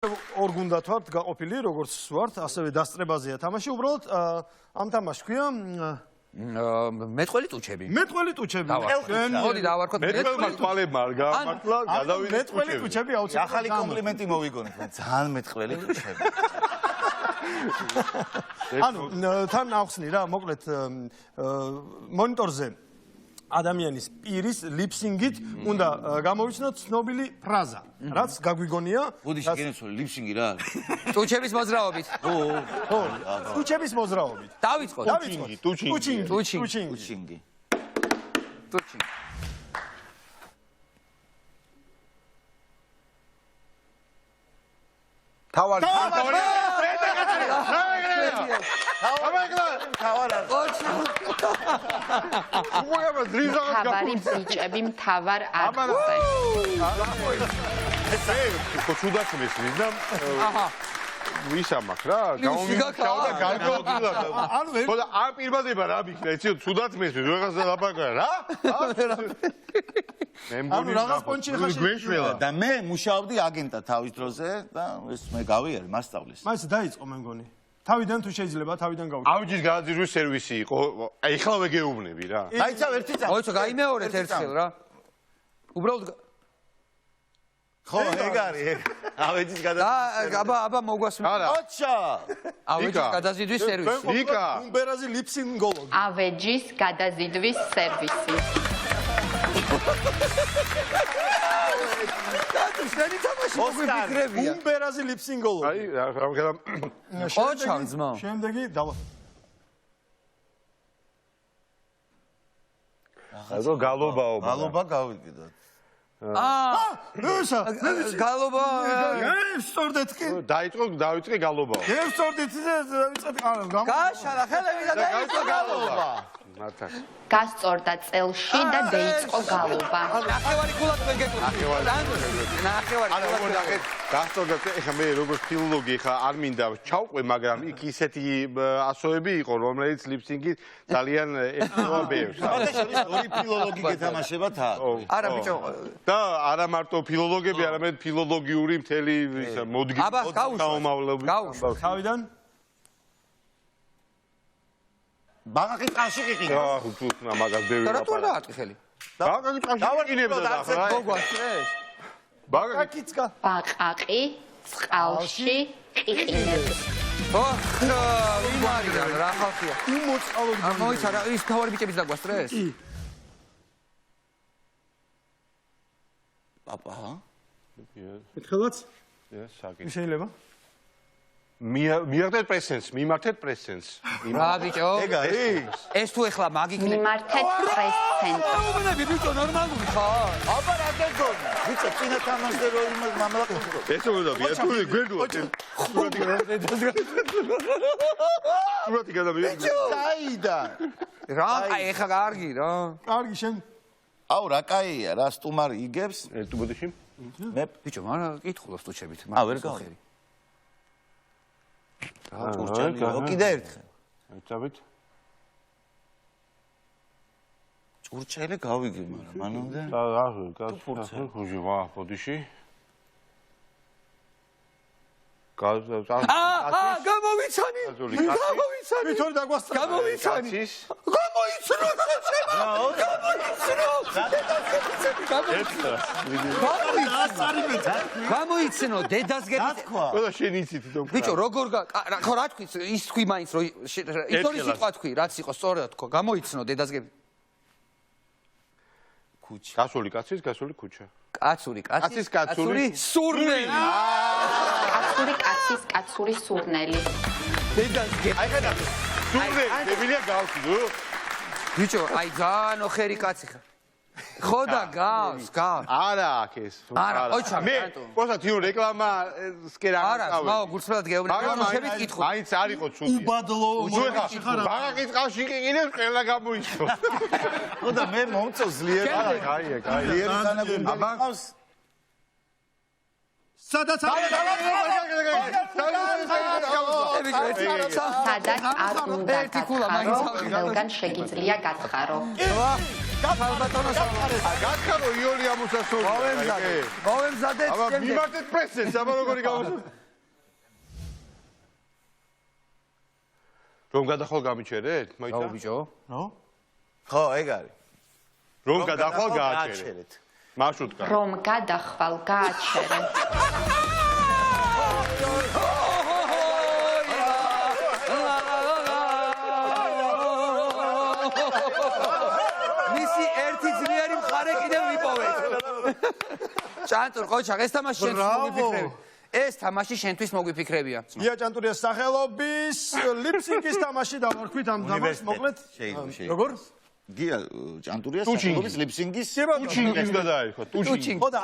ორ გუნდად ვართ გაყოფილი, როგორც ვართ, ასევე დასწრებაზეა თამაში. უბრალოდ ამ თამაშს ქვია მეტყველი ტუჩები. მეტყველი ტუჩები. მოდი დავარქოთ მეტყველი თვალებმა არ გაამართლა, გადავიდეთ მეტყველი ტუჩები აუცილებლად. ახალი კომპლიმენტი მოვიგონეთ, ძალიან მეტყველი ტუჩები. ანუ თან ახსნი რა, მოკლედ მონიტორზე ადამიანის პირის ლიფსინგით უნდა გამოვიცნოთ ცნობილი ფრაზა, რაც გაგვიგონია. ბუდიში გენესული ლიფსინგი რა არის? ტუჩების მოძრაობით. ხო, ტუჩების მოძრაობით. დავიწყოთ. ტუჩინგი. ტუჩინგი. თავარი. თავარი ბიჭები მთავარ არხზე. ხო ჩუდაც მესმის და ვისამახ რა, გამომიგავდა გარკვეულწილად. ხო და ამ პირბადება რა მიქნა, იცი, ჩუდაც მესმის, რაღაცა ლაპარაკა რა? ანუ რაღაც პონჩი ხაში გვეშველა. და მე მუშაობდი აგენტად თავის დროზე და ეს მე გავიარე მასწავლის. მაინც დაიწყო მე მგონი. თავიდან თუ შეიძლება, თავიდან გავიქცე. ავჯის გადაძირვის სერვისი იყო. აი ეხლა ვეგეუბნები რა. დაიცავ ერთი წამი. მოიცო, გაიმეორეთ ერთხელ რა. უბრალოდ ხო, ეგ არის. ავეჯის გადაძირვის. აბა მოგვასმენთ. არა. ოჩა. ავეჯის გადაზიდვის სერვისი. იკა. უმბერაზი ლიფსინგოლოგი. ავეჯის გადაზიდვის სერვისი. შენი თამაში მოგვიფიქრებია. უმბერაზი ლიფსინგოლოგი. აი რა ოჩან ძმა. შემდეგი დავა. ხო გალობაო. გალობა გავიგდოთ. რუსა, გალობა. ვსწორდეთ კი. დაიწყე გალობაო. ვსწორდეთ და ვიწყეთ არა. გაშალა ხელები და დაიწყო გალობა. მართლა. გასწორდა წელში და დაიწყო გალობა. ნახევარი გულად ვერ გეკუთვნით. ნახევარი. არა, მოდახეთ, გასწორდა ეხა მე როგორც ფილოლოგი ეხა არ მინდა ჩავყვე, მაგრამ იქ ისეთი ასოები იყო, რომელიც ლიფსინგი ძალიან ეფექტურა ბევრს. მოდაშორის ორი ფილოლოგი გეთამაშება თა. არა ბიჭო. და არა მარტო ფილოლოგები, არამედ ფილოლოგიური მთელი ისა მოდგი. აბა, გაუშვათ. გაუშვათ. თავიდან ბაღაკის ყანში ყიყინე. აჰ, თუ მაგას ბევრი. და რატო არ დაარტყი ხელი? ბაღაკის ყანში ყიყინებდა და რა. მოგვასწრეს. ბაკაკიცკა. ბაყაყი წყალში ყიყინებს. ოხ, ვინ არიან რა ხალხია? უმოწყალოდ. მოიცა რა ის თავარი ბიჭების დაგვასწრეს? პაპა. ერთხელაც საკი. შეიძლება? მიართეთ პრესენს, მიმართეთ პრესენს. რა ბიჭო? ეგა ეს თუ ეხლა მაგიქნე. მიმართეთ პრეს-ცენტრს. უბრალოდ ბიჭო ნორმალური ხარ? აბა რა გეგონა? ვიცი, წინა თამაშზე რო იმას მამლაკობ. ეს უნდა ბიათული გვერდოა. სურათი გადავიდა. დაიდა. რა აი ეხლა კარგი რა. კარგი შენ. აუ რა კაია, რა სტუმარი იგებს? თუ ბოდიში? მე ბიჭო მაგრამ კითხულობ სტუჩებით. ა ვერ გავხერი. რა ჭურჭელი, კიდე ერთხელ. ეცავით. ჭურჭელი გავიგე, მაგრამ მანამდე გასფურცელი ვა ბოდიში. გამოვიცანი. გამოვიცანი. თორე დაგვასწრა. გამოვიცანი. გამოიცნო. გამოიცნო დედას გეტყვი. ყველა შენ იცით თქო. ბიჭო როგორ ხო რა თქვი ის თქვი მაინც რომ ის ორი სიტყვა თქვი რაც იყო სწორად თქო გამოიცნო დედას გეტყვი. ქუჩა. გასული კაცის გასული ქუჩა. კაცური კაცის კაცური სურნელი. კაცური კაცის კაცური სურნელი. დედას გეტყვი. აი ხედავ. სურნელი დებილია გავსიდო. ბიჭო აი ძალიან ოხერი კაცი ხარ. ხო და გავს. არა აქ ეს. არა, ოჩა, მე პოსტ იო რეკლამა სკერა არა, მაო გულწრფელად გეუბნები. მაგრამ შევით კითხო. აიც არ იყო ცუდი. უბადლო მოიხარ. ბაღაკის ყავში ყიყინებს ყველა გამოიწო. ხო და მე მომწევ ზლიერ. კაია. ზლიერი თანაგუნდელი ყავს. სადაც სადაც არ უნდა გათხარო, ყველგან შეგიძლია გათხარო. ხალბატონო სამყაროს. გათხარო იოლი ამოსასწორია. მოვემზადეთ აბა შემდეგ. მიმართეთ პრესეს, აბა როგორი გამოსა. რომ გადახვალ გამიჩერეთ? მოიცა? აუ ბიჭო. ხო, ეგ არის. რომ გადახვალ გააჩერეთ. მარშრუტკა. რომ გადახვალ გააჩერე. მისი ერთი ძლიერი მხარე კიდევ ვიპოვეთ. ჭანტურ, ყოჩაღ, ეს თამაში შენთვის მოგვიფიქრები. ეს თამაში შენთვის მოგვიფიქრებია. ია ჭანტურიას სახელობის ლიპსინგის თამაში დავარქვით ამ თამაშს მოკლედ. შეიძლება. როგორ? გია ჭანტურიას ტუჩინგი. სახელობის ლიფსინგის ტუჩინგი უნდა დაერქვა, ტუჩინგი. ხო და